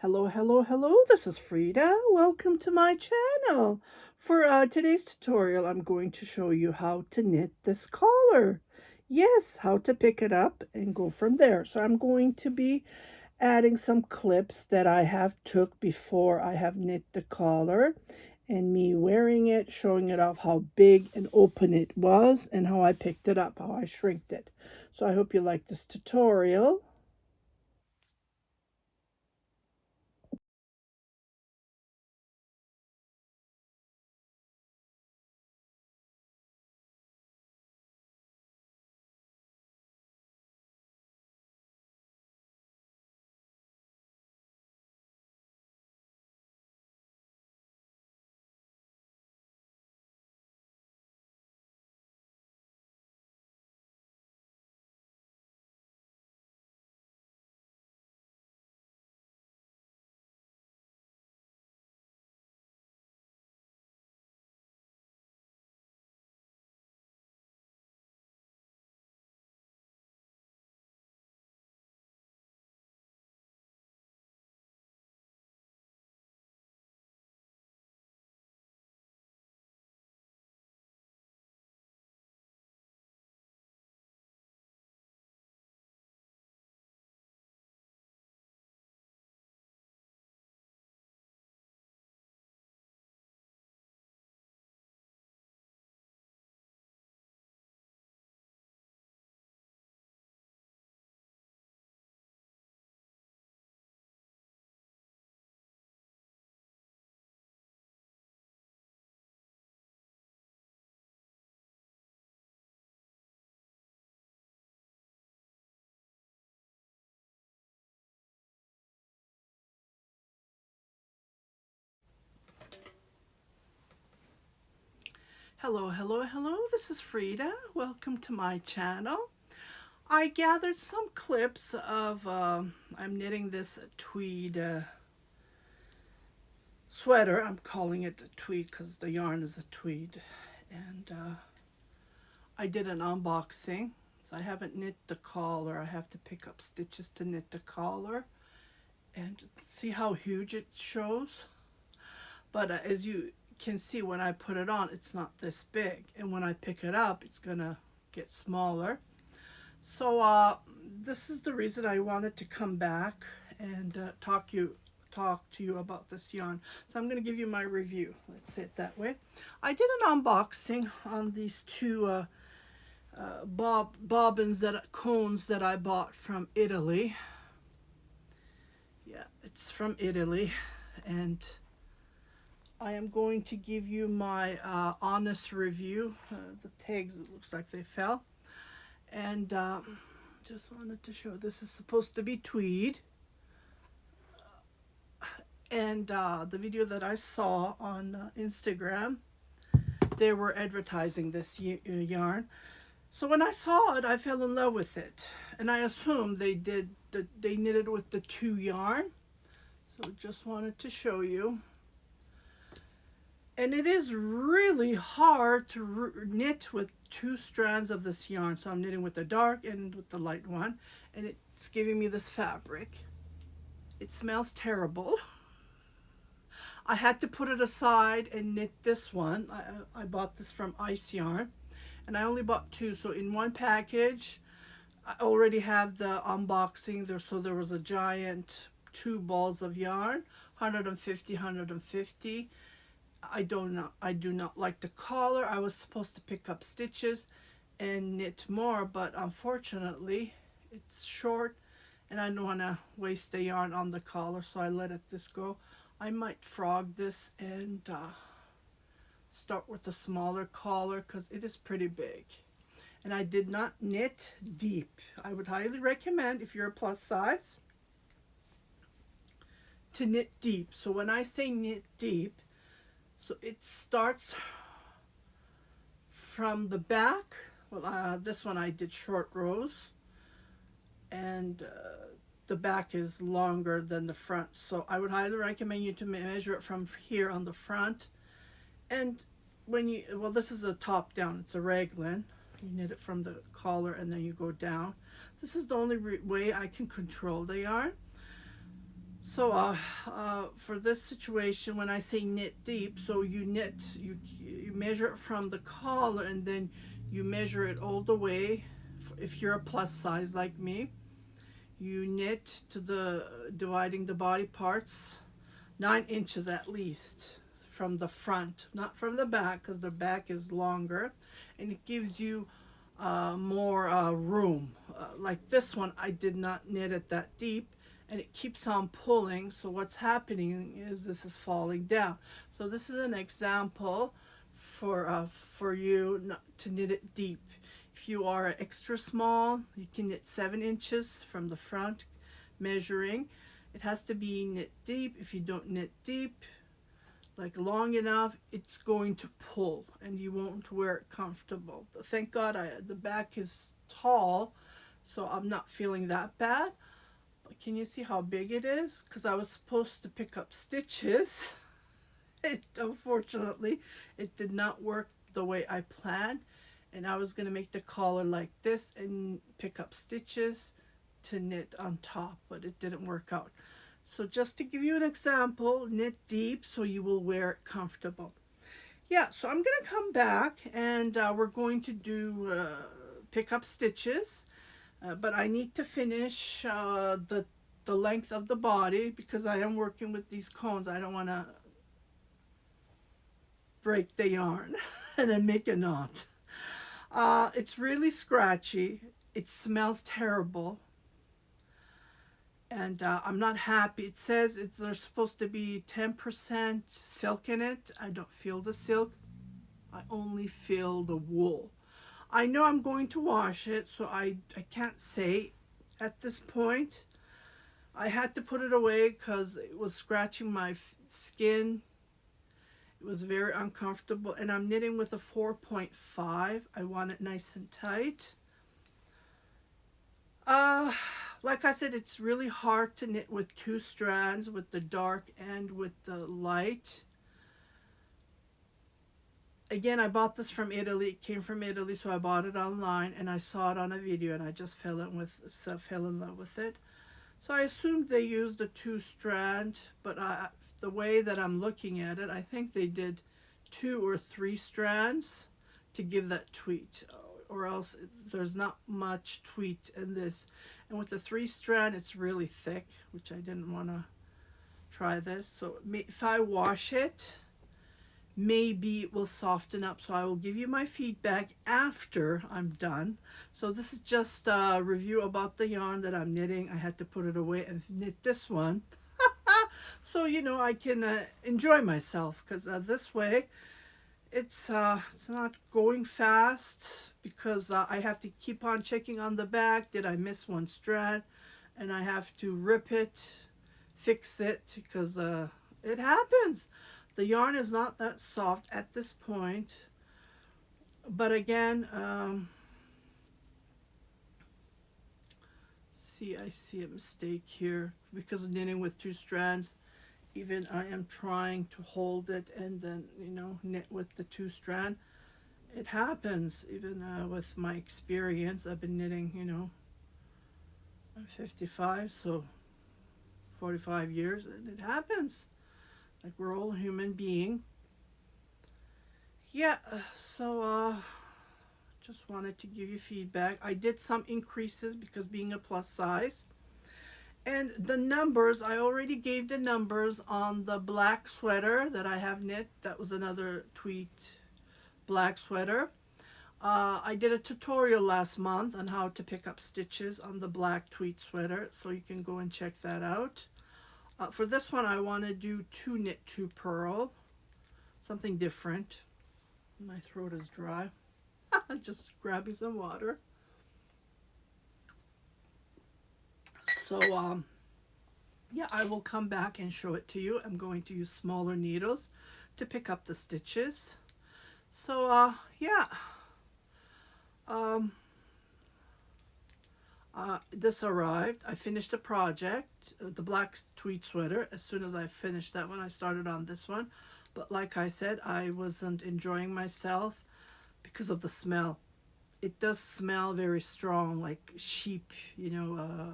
Hello, hello, hello. This is Frida. Welcome to my channel. For today's tutorial, I'm going to show you how to knit this collar. Yes, how to pick it up and go from there. So I'm going to be adding some clips that I have took before I have knit the collar and me wearing it, showing it off how big and open it was and how I picked it up, how I shrinked it. So I hope you like this tutorial. Hello, hello, hello. This is Frida. Welcome to my channel. I gathered some clips of, I'm knitting this tweed sweater. I'm calling it a tweed because the yarn is a tweed. And I did an unboxing. So I haven't knit the collar. I have to pick up stitches to knit the collar. And see how huge it shows? But as you can see, when I put it on, it's not this big. And when I pick it up, it's going to get smaller. So this is the reason I wanted to come back and talk to you about this yarn. So I'm going to give you my review. Let's say it that way. I did an unboxing on these two cones that I bought from Italy. Yeah, it's from Italy, and I am going to give you my honest review. The tags, it looks like they fell. And just wanted to show, this is supposed to be tweed. And the video that I saw on Instagram, they were advertising this yarn. So when I saw it, I fell in love with it. And I assumed they knitted with the two yarn. So just wanted to show you. And it is really hard to knit with two strands of this yarn. So I'm knitting with the dark and with the light one. And it's giving me this fabric. It smells terrible. I had to put it aside and knit this one. I bought this from Ice Yarn. And I only bought two. So in one package, I already have the unboxing there. So there was a giant 2 balls of yarn, 150, 150. I do not like the collar. I was supposed to pick up stitches and knit more, but unfortunately it's short and I don't want to waste the yarn on the collar, so I let this go. I might frog this and start with the smaller collar because it is pretty big. And I did not knit deep. I would highly recommend, if you're a plus size, to knit deep. So when I say knit deep, so it starts from the back. Well, this one I did short rows, and the back is longer than the front. So I would highly recommend you to measure it from here on the front. And when you, well, this is a top down, it's a raglan. You knit it from the collar and then you go down. This is the only way I can control the yarn. So for this situation, when I say knit deep, so you knit, you measure it from the collar, and then you measure it all the way. If you're a plus size like me, you knit to the dividing the body parts 9 inches at least from the front, not from the back, because the back is longer, and it gives you more room. Like this one, I did not knit it that deep, and it keeps on pulling. So what's happening is this is falling down. So this is an example for you not to knit it deep. If you are extra small, you can knit 7 inches from the front, measuring. It has to be knit deep. If you don't knit deep, like long enough, it's going to pull and you won't wear it comfortable. Thank God the back is tall, so I'm not feeling that bad. But can you see how big it is? Because I was supposed to pick up stitches. Unfortunately, it did not work the way I planned. And I was going to make the collar like this and pick up stitches to knit on top, but it didn't work out. So just to give you an example, knit deep so you will wear it comfortable. Yeah, so I'm going to come back and we're going to do pick up stitches, but I need to finish the length of the body because I am working with these cones. I don't want to break the yarn and then make a knot. It's really scratchy. It smells terrible. And I'm not happy. It says there's supposed to be 10% silk in it. I don't feel the silk. I only feel the wool. I know I'm going to wash it, so I can't say at this point. I had to put it away because it was scratching my skin. It was very uncomfortable. And I'm knitting with a 4.5. I want it nice and tight. Like I said, it's really hard to knit with two strands, with the dark and with the light. Again, I bought this from Italy. It came from Italy, so I bought it online, and I saw it on a video, and I just fell in love with it. So I assumed they used a two-strand, but the way that I'm looking at it, I think they did 2 or 3 strands to give that tweet, or else there's not much tweet in this. And with the 3-strand, it's really thick, which I didn't want to try this. So if I wash it, maybe it will soften up. So I will give you my feedback after I'm done. So this is just a review about the yarn that I'm knitting. I had to put it away and knit this one. So, you know, I can enjoy myself, because this way it's not going fast, because I have to keep on checking on the back. Did I miss one strand? And I have to rip it, fix it, because it happens. The yarn is not that soft at this point. But again, I see a mistake here because of knitting with 2 strands. Even I am trying to hold it and then, you know, knit with the 2-strand. It happens, even with my experience. I've been knitting, you know, I'm 55, so 45 years, and it happens. Like, we're all human being. Yeah, so just wanted to give you feedback. I did some increases because being a plus size. And the numbers, I already gave the numbers on the black sweater that I have knit. That was another tweed black sweater. I did a tutorial last month on how to pick up stitches on the black tweed sweater, so you can go and check that out. For this one, I want to do 2 knit 2 purl, something different. My throat is dry. Just grabbing some water. So yeah, I will come back and show it to you. I'm going to use smaller needles to pick up the stitches. So yeah, this arrived. I finished the project, the black tweed sweater. As soon as I finished that one, I started on this one. But like I said, I wasn't enjoying myself because of the smell. It does smell very strong, like sheep, you know,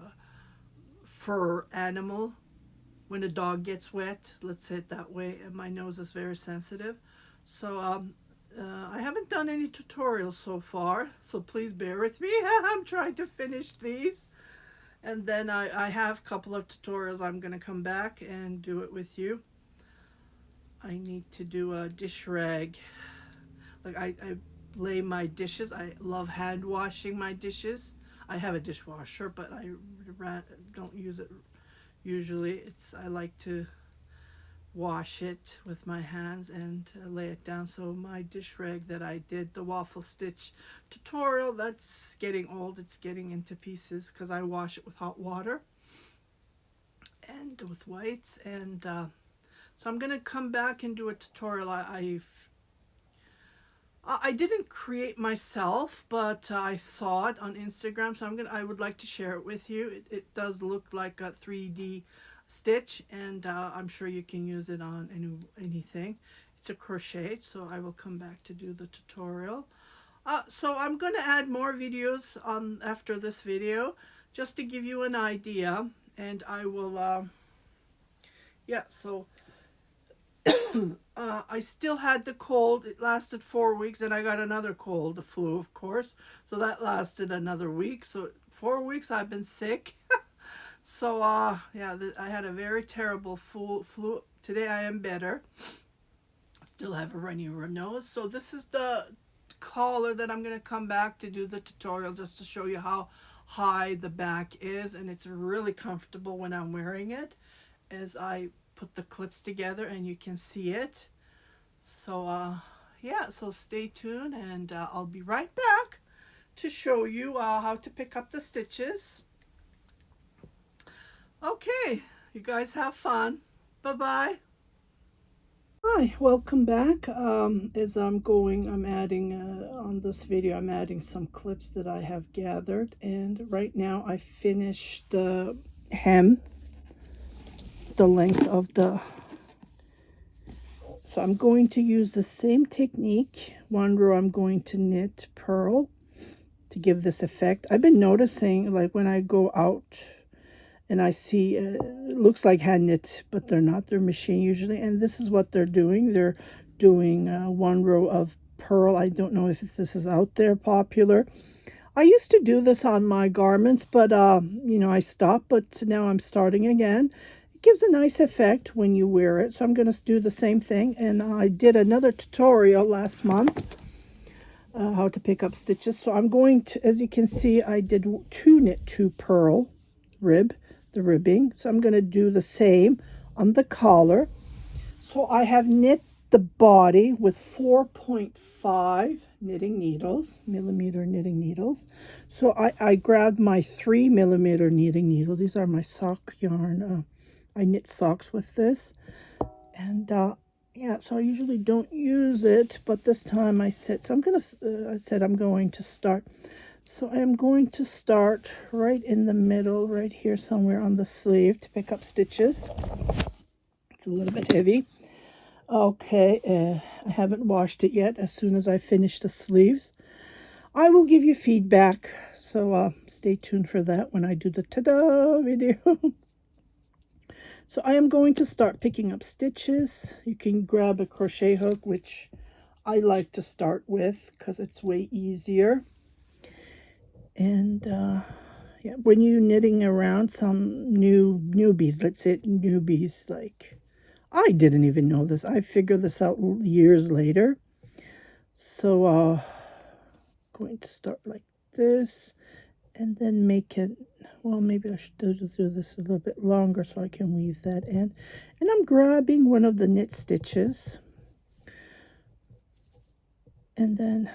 fur animal. when a dog gets wet, let's say it that way, and my nose is very sensitive. So I haven't done any tutorials so far, so please bear with me. I'm trying to finish these. And then I have a couple of tutorials. I'm going to come back and do it with you. I need to do a dish rag. Like I lay my dishes. I love hand washing my dishes. I have a dishwasher, but I don't use it usually. I like to wash it with my hands and lay it down. So my dish rag that I did, the waffle stitch tutorial, that's getting old. It's getting into pieces because I wash it with hot water and with whites. And so I'm going to come back and do a tutorial. I didn't create myself, but I saw it on Instagram, so I would like to share it with you. It does look like a 3D stitch, and I'm sure you can use it on anything. It's a crochet, so I will come back to do the tutorial. So I'm going to add more videos after this video, just to give you an idea, and I will, yeah, so I still had the cold. It lasted 4 weeks, and I got another cold, the flu, of course. So that lasted another week. So 4 weeks I've been sick. So yeah, I had a very terrible flu. Today I am better. Still have a runny nose. So this is the collar that I'm going to come back to do the tutorial, just to show you how high the back is, and it's really comfortable when I'm wearing it, as I put the clips together and you can see it. So yeah, so stay tuned, and I'll be right back to show you how to pick up the stitches. Okay, you guys have fun. Bye-bye. Hi, welcome back. As I'm adding on this video, I'm adding some clips that I have gathered, and right now I finished the hem, the length of the, so I'm going to use the same technique. One row I'm going to knit purl to give this effect. I've been noticing, like, when I go out and I see it looks like hand knit, but they're not, they're machine usually, and this is what they're doing. They're doing one row of purl. I don't know if this is out there popular. I used to do this on my garments, but you know, I stopped, but now I'm starting again. It gives a nice effect when you wear it, so I'm going to do the same thing. And I did another tutorial last month, how to pick up stitches. So I'm going to, as you can see, I did 2 knit 2 purl the ribbing. So I'm going to do the same on the collar. So I have knit the body with 4.5 millimeter knitting needles. So I grabbed my 3 millimeter knitting needle. These are my sock yarn. I knit socks with this, and yeah, so I usually don't use it, but this time I said, so I'm going to start. So I am going to start right in the middle, right here somewhere on the sleeve, to pick up stitches. It's a little bit heavy. Okay, I haven't washed it yet. As soon as I finish the sleeves, I will give you feedback. So stay tuned for that when I do the ta-da video. So I am going to start picking up stitches. You can grab a crochet hook, which I like to start with because it's way easier. And yeah, when you're knitting around some newbies, let's say newbies, like, I didn't even know this. I figured this out years later. So going to start like this, and then make it, well, maybe I should do this a little bit longer so I can weave that in. And I'm grabbing one of the knit stitches, and then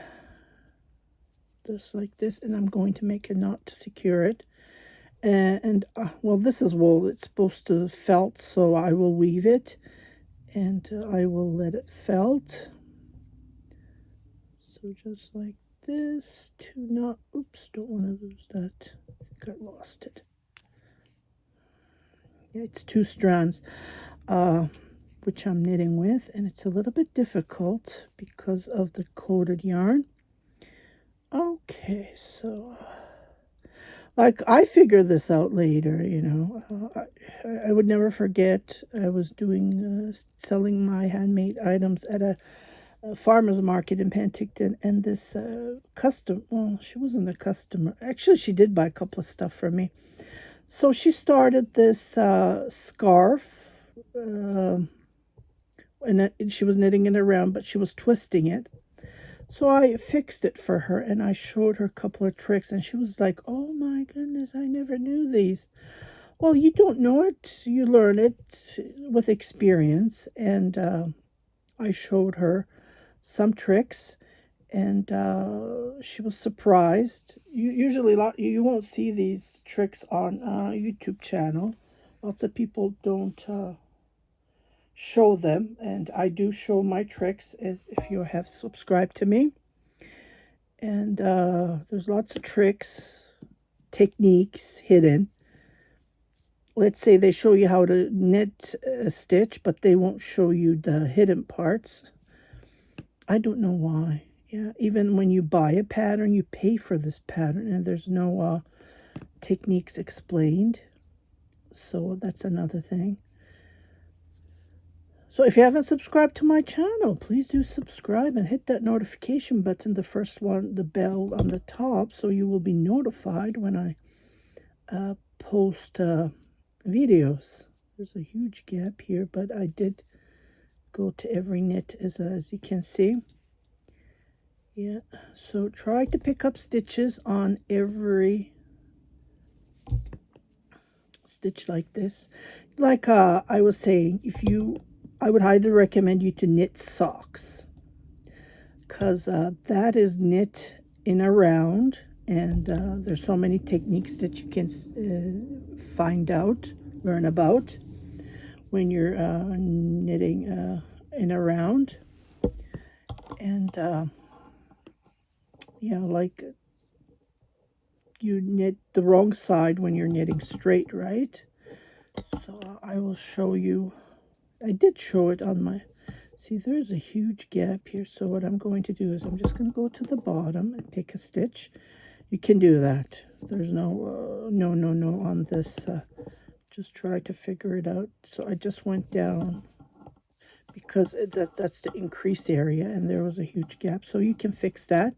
just like this, and I'm going to make a knot to secure it. And well, this is wool, it's supposed to felt, so I will weave it, and I will let it felt. So just like this, to not, oops, don't want to lose that. I think I lost it. Yeah, it's 2 strands, which I'm knitting with, and it's a little bit difficult because of the coated yarn. Okay, so Like, I figured this out later, you know. I would never forget. I was doing selling my handmade items at a farmer's market in Penticton, and this well, she wasn't a customer. Actually, she did buy a couple of stuff from me. So she started this scarf, uh, she was knitting it around, but she was twisting it. So I fixed it for her, and I showed her a couple of tricks, and she was like, "Oh my goodness, I never knew these." Well, you don't know it, you learn it with experience, and I showed her some tricks, and she was surprised. Usually, you won't see these tricks on YouTube channel. Lots of people don't show them, and I do show my tricks as if you have subscribed to me. And there's lots of tricks, techniques hidden. Let's say they show you how to knit a stitch, but they won't show you the hidden parts. I don't know why. Yeah, even when you buy a pattern, you pay for this pattern, and there's no techniques explained. So that's another thing. So if you haven't subscribed to my channel, please do subscribe and hit that notification button, the first one, the bell on the top, so you will be notified when I post videos. There's a huge gap here, but I did go to every knit as you can see. Yeah, so try to pick up stitches on every stitch like this. Like I was saying, I would highly recommend you to knit socks, because that is knit in a round, and there's so many techniques that you can learn about when you're knitting in a round. And yeah, like you knit the wrong side when you're knitting straight, right? So I will show you. I did show it on my, see, there's a huge gap here. So what I'm going to do is I'm just going to go to the bottom and pick a stitch. You can do that. There's no on this. Just try to figure it out. So I just went down because that's the increase area, and there was a huge gap. So you can fix that.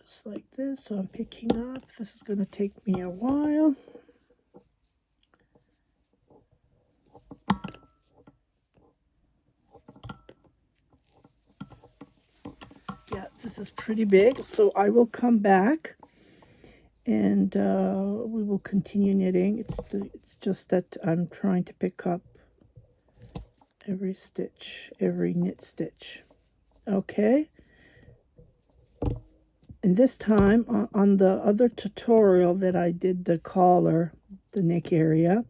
Just like this. So I'm picking up. This is going to take me a while. Yeah, this is pretty big. So I will come back, and we will continue knitting. It's just that I'm trying to pick up every stitch, every knit stitch. Okay. And this time on the other tutorial that I did, the collar, the neck area,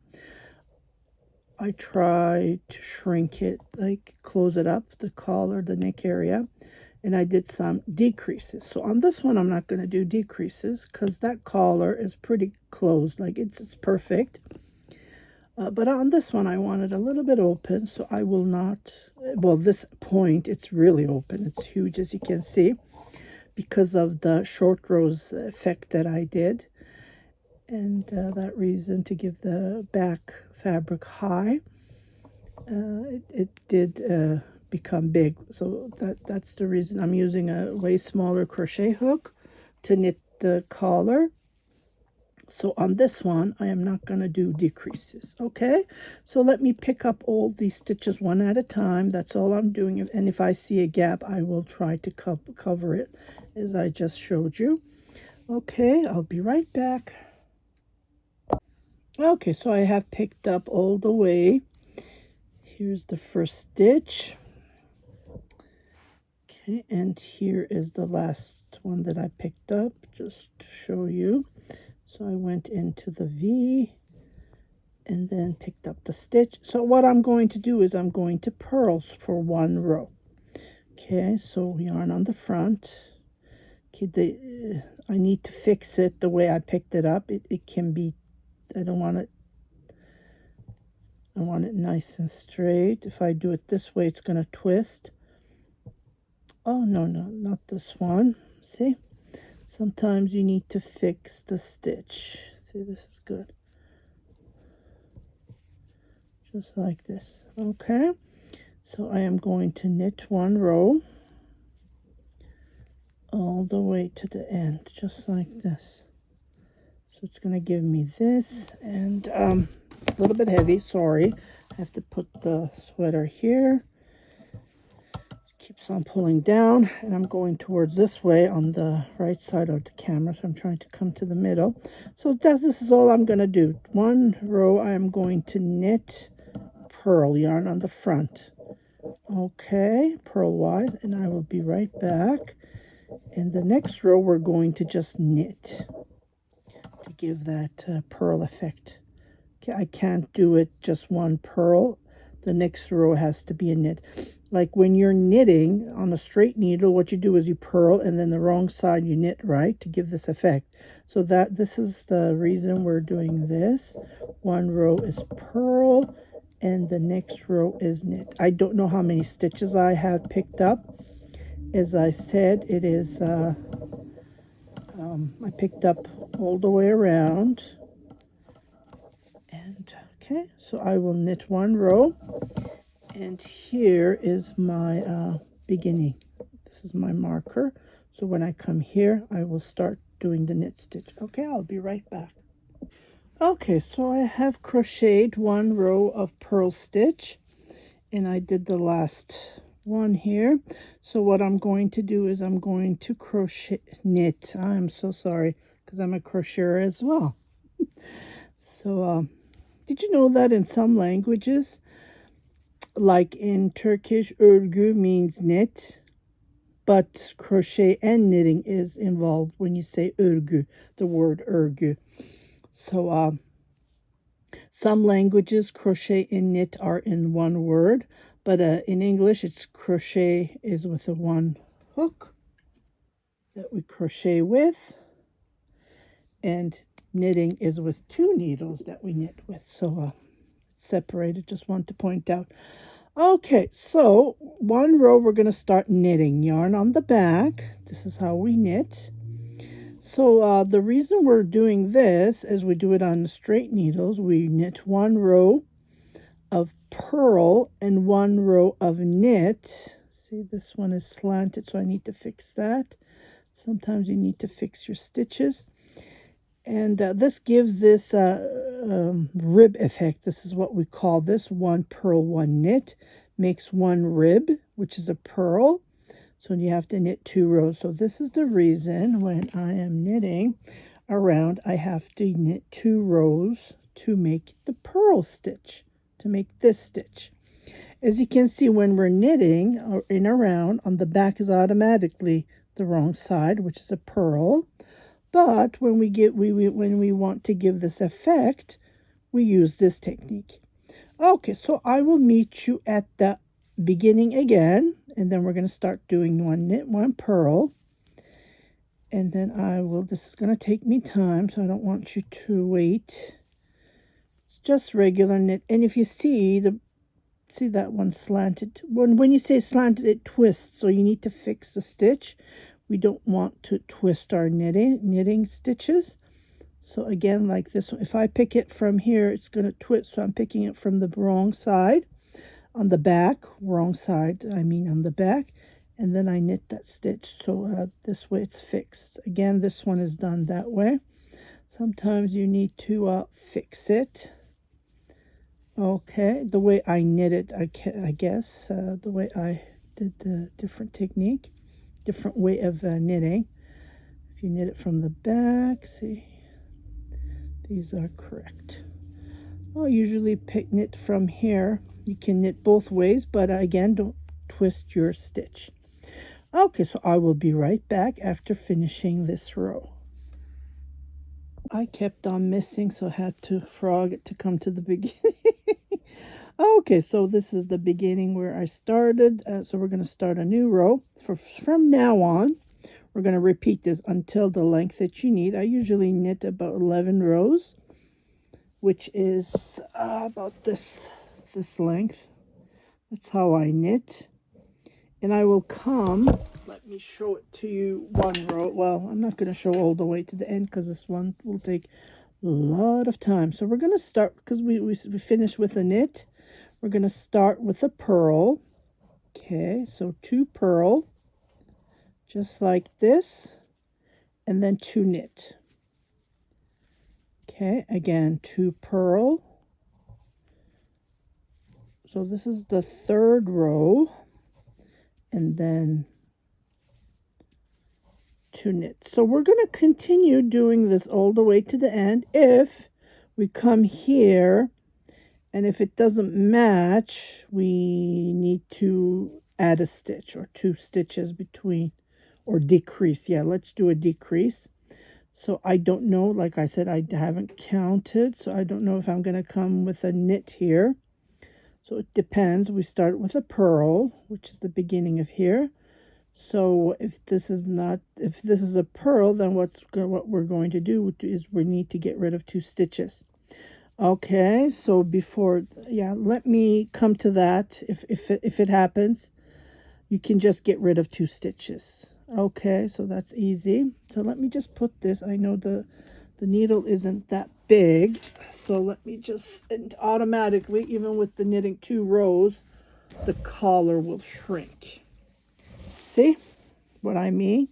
I tried to shrink it, like close it up, the collar, the neck area, and I did some decreases. So on this one, I'm not going to do decreases because that collar is pretty closed, like it's perfect. But on this one, I want it a little bit open, so I will not, well, this point, it's really open. It's huge, as you can see, because of the short rows effect that I did. And that reason to give the back fabric high, it did become big. So that's the reason I'm using a way smaller crochet hook to knit the collar. So on this one, I am not going to do decreases, okay? So let me pick up all these stitches one at a time. That's all I'm doing. And if I see a gap, I will try to cover it as I just showed you. Okay, I'll be right back. Okay, so I have picked up all the way. Here's the first stitch. Okay, and here is the last one that I picked up, just to show you. So I went into the V and then picked up the stitch. So what I'm going to do is I'm going to purls for one row. Okay, so yarn on the front. Okay, I need to fix it the way I picked it up. It can be, I don't want it, I want it nice and straight. If I do it this way, it's going to twist. Oh, no, not this one. See? Sometimes you need to fix the stitch. See, this is good. Just like this. Okay, so I am going to knit one row all the way to the end, just like this. So it's going to give me this, and a little bit heavy, sorry. I have to put the sweater here. It keeps on pulling down, and I'm going towards this way on the right side of the camera, so I'm trying to come to the middle. So this is all I'm going to do. One row I am going to knit purl yarn on the front. Okay, purlwise, and I will be right back. In the next row we're going to just knit to give that purl effect. Okay, I can't do it just one purl. The next row has to be a knit. Like when you're knitting on a straight needle, what you do is you purl and then the wrong side you knit, right, to give this effect. So this is the reason we're doing this. One row is purl and the next row is knit. I don't know how many stitches I have picked up. As I said, it is I picked up all the way around. And okay, so I will knit one row, and here is my beginning. This is my marker. So when I come here, I will start doing the knit stitch. Okay, I'll be right back. Okay, so I have crocheted one row of purl stitch, and I did the last one here. So what I'm going to do is I'm going to knit. I'm so sorry because I'm a crocheter as well. So did you know that in some languages, like in Turkish, örgü means knit, but crochet and knitting is involved when you say örgü, the word örgü. So some languages, crochet and knit are in one word, but in English, it's crochet is with a one hook that we crochet with, and knitting is with two needles that we knit with. So it's separated, just want to point out. Okay, so one row we're going to start knitting. Yarn on the back. This is how we knit. So the reason we're doing this is we do it on the straight needles. We knit one row of purl and one row of knit. See, this one is slanted, so I need to fix that. Sometimes you need to fix your stitches. And this gives this rib effect. This is what we call this. One purl, one knit makes one rib, which is a purl. So you have to knit two rows. So this is the reason when I am knitting around, I have to knit two rows to make the purl stitch, to make this stitch. As you can see, when we're knitting in around, on the back is automatically the wrong side, which is a purl. But when we want to give this effect, we use this technique. Okay, so I will meet you at the beginning again, and then we're going to start doing one knit, one purl. And then this is going to take me time, so I don't want you to wait. It's just regular knit. And if you see that one slanted, when you say slanted, it twists, so you need to fix the stitch. We don't want to twist our knitting stitches. So again, like this one, if I pick it from here, it's going to twist. So I'm picking it from the wrong side on the back, wrong side, I mean on the back. And then I knit that stitch. So this way it's fixed. Again, this one is done that way. Sometimes you need to fix it. Okay, the way I knit it, I guess, the way I did the different technique. Different way of knitting. If you knit it from the back, see, these are correct. I'll usually knit from here. You can knit both ways, but again, don't twist your stitch. Okay, so I will be right back after finishing this row. I kept on missing, so I had to frog it to come to the beginning. Okay, so this is the beginning where I started. So we're going to start a new row. From now on, we're going to repeat this until the length that you need. I usually knit about 11 rows, which is about this length. That's how I knit. And I will come let me show it to you one row. Well, I'm not going to show all the way to the end because this one will take a lot of time. So we're going to start, because we finished with a knit. We're going to start with a purl. Okay, so 2 purl, just like this, and then 2 knit. Okay, again, 2 purl. So this is the 3rd row, and then 2 knit. So we're going to continue doing this all the way to the end. If we come here and if it doesn't match, we need to add a stitch or 2 stitches between, or decrease. Yeah, let's do a decrease. So I don't know, like I said, I haven't counted, so I don't know if I'm going to come with a knit here. So it depends. We start with a purl, which is the beginning of here. So if this is a purl, then what we're going to do is we need to get rid of 2 stitches. Okay, so before, yeah, let me come to that. If it happens, you can just get rid of 2 stitches. Okay, so that's easy. So let me just put this. I know the needle isn't that big, so let me just, and automatically, even with the knitting 2 rows, the collar will shrink. See what I mean?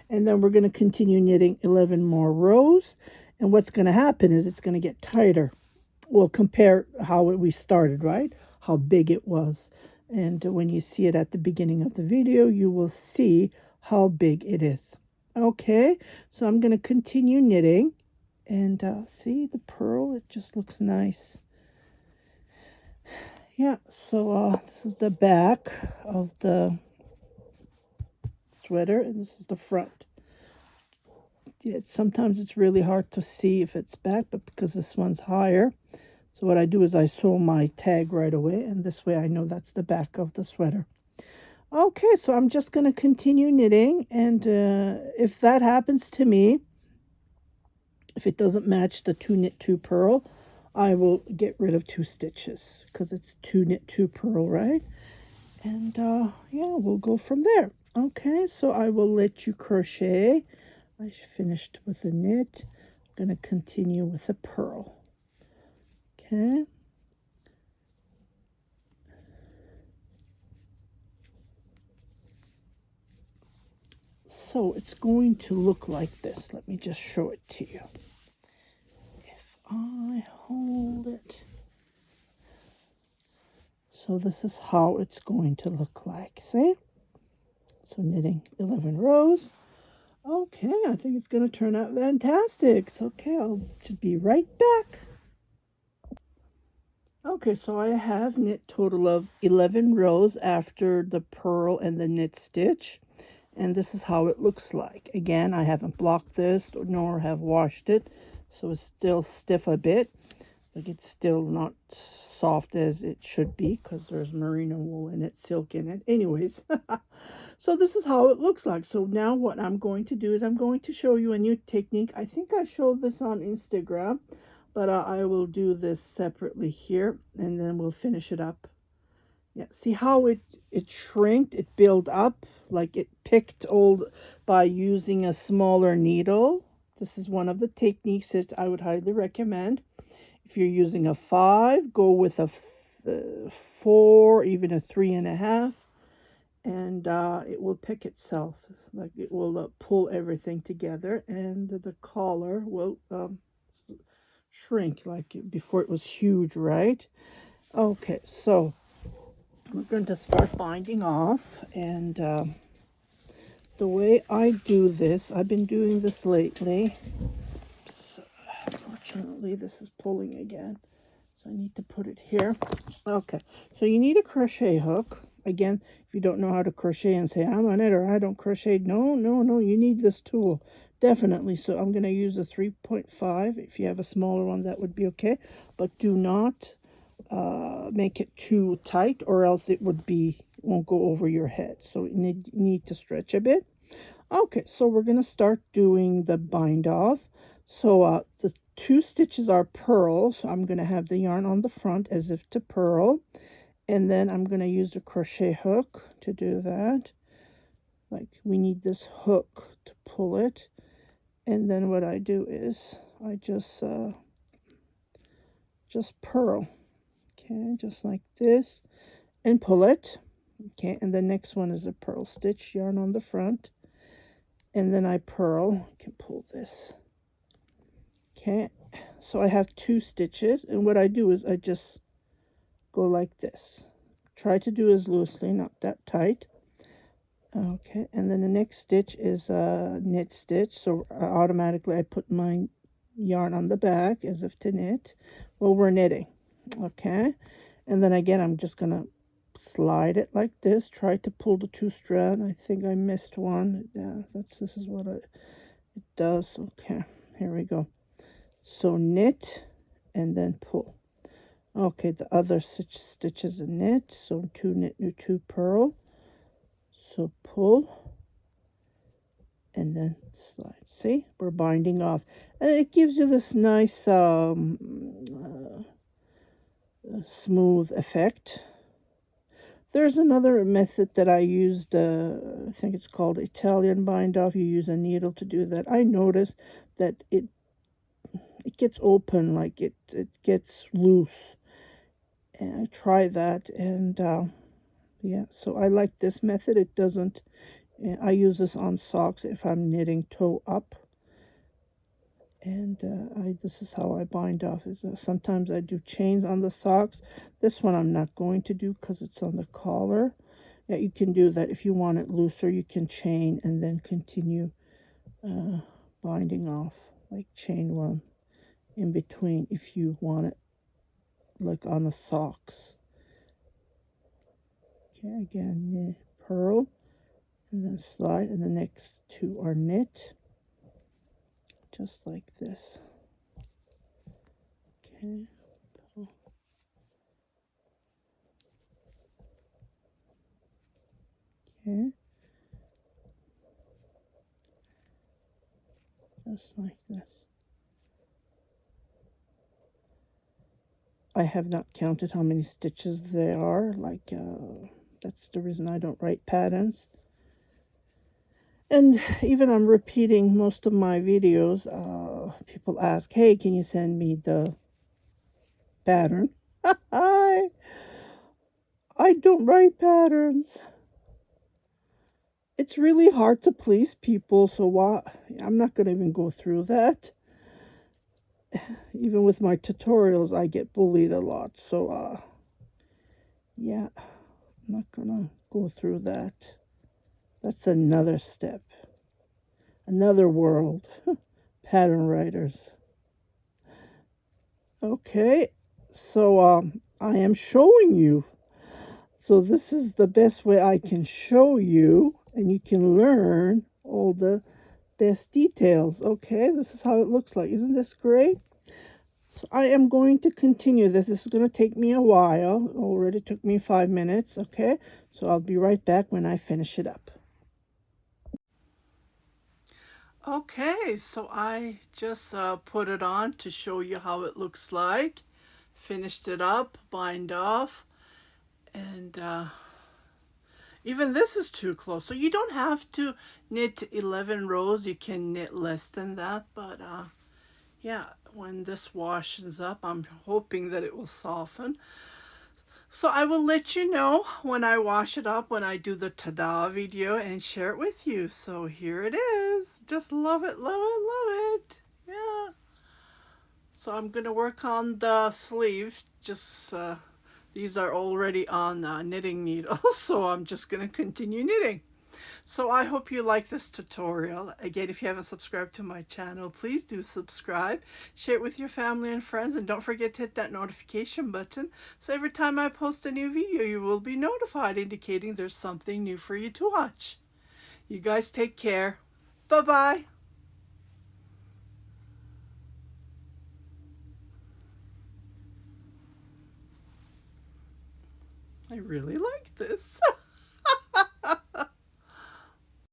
And then we're going to continue knitting 11 more rows, and what's going to happen is it's going to get tighter. We'll compare how we started, right? How big it was. And when you see it at the beginning of the video, you will see how big it is. Okay, so I'm going to continue knitting. And see the purl, it just looks nice. Yeah, so this is the back of the sweater, and this is the front. Yeah, sometimes it's really hard to see if it's back, but because this one's higher, so what I do is I sew my tag right away, and this way I know that's the back of the sweater. Okay, so I'm just going to continue knitting, and if that happens to me, if it doesn't match the 2 knit 2 purl, I will get rid of 2 stitches because it's 2 knit 2 purl, right? And yeah, we'll go from there. Okay, so I will let you crochet. I finished with a knit. I'm going to continue with a purl. Okay. So it's going to look like this. Let me just show it to you. If I hold it. So this is how it's going to look like. See? So knitting 11 rows. Okay, I think it's going to turn out fantastic. So, okay, I'll be right back. Okay, so I have knit total of 11 rows after the purl and the knit stitch. And this is how it looks like. Again, I haven't blocked this nor have washed it, so it's still stiff a bit. Like it's still not soft as it should be because there's merino wool in it, silk in it. Anyways, so this is how it looks like. So now what I'm going to do is I'm going to show you a new technique. I think I showed this on Instagram, but I will do this separately here, and then we'll finish it up. Yeah, see how it shrinked, it built up, like it picked old by using a smaller needle. This is one of the techniques that I would highly recommend. If you're using a 5, go with a 4, even a 3.5, and it will pick itself. Like it will pull everything together, and the collar will shrink. Like before it was huge, right? Okay, so we're going to start binding off, and the way I do this, I've been doing this lately. So, unfortunately, this is pulling again, so I need to put it here. Okay, so you need a crochet hook. Again, if you don't know how to crochet and say, I'm a knitter, I don't crochet. No, you need this tool. Definitely. So I'm going to use a 3.5. If you have a smaller one, that would be okay. But do not make it too tight, or else it won't go over your head. So you need to stretch a bit. Okay, so we're going to start doing the bind off. So the 2 stitches are purl, so I'm going to have the yarn on the front as if to purl, and then I'm going to use the crochet hook to do that. like we need this hook to pull it. And then what I do is I just purl, okay, just like this, and pull it, okay. And the next one is a purl stitch yarn on the front, and then I purl. I can pull this, okay. So I have 2 stitches, and what I do is I just go like this. Try to do as loosely, not that tight. Okay, and then the next stitch is a knit stitch, so automatically I put my yarn on the back as if to knit. Well, we're knitting, okay. And then again, I'm just gonna slide it like this. Try to pull the 2 strand. I think I missed one. Yeah, this is what it does. Okay, here we go. So knit and then pull. Okay, the other stitch is a knit, so 2 knit, 2 purl. So pull and then slide. See, we're binding off, and it gives you this nice smooth effect. There's another method that I used. I think it's called Italian bind off. You use a needle to do that. I noticed that it gets open, like it gets loose, and I try that, and yeah, so I like this method. It doesn't, I use this on socks if I'm knitting toe up. And this is how I bind off. Is sometimes I do chains on the socks. This one I'm not going to do because it's on the collar. Yeah, you can do that. If you want it looser, you can chain and then continue binding off. Like chain one in between if you want it, like on the socks. Okay, again, purl and then slide, and the next 2 are knit, just like this. Okay, pull. Okay, just like this. I have not counted how many stitches there are, like that's the reason I don't write patterns. And even I'm repeating most of my videos. People ask, hey, can you send me the pattern? I don't write patterns. It's really hard to please people, so I'm not going to even go through that. Even with my tutorials, I get bullied a lot, so yeah, I'm not going to go through that. That's another step, another world. Pattern writers. Okay, so I am showing you. So this is the best way I can show you, and you can learn all the best details. Okay, this is how it looks like. Isn't this great? So I am going to continue this. This is going to take me a while. It already took me 5 minutes. Okay, so I'll be right back when I finish it up. Okay, so I just put it on to show you how it looks like. Finished it up, bind off, and even this is too close. So you don't have to knit 11 rows. You can knit less than that, but yeah, when this washes up, I'm hoping that it will soften. So I will let you know when I wash it up, when I do the ta-da video and share it with you. So here it is. Just love it, love it, love it. Yeah. So I'm going to work on the sleeve. Just these are already on knitting needles, so I'm just going to continue knitting. So I hope you like this tutorial. Again, if you haven't subscribed to my channel, please do subscribe. Share it with your family and friends, and don't forget to hit that notification button so every time I post a new video, you will be notified, indicating there's something new for you to watch. You guys take care. Bye-bye. I really like this.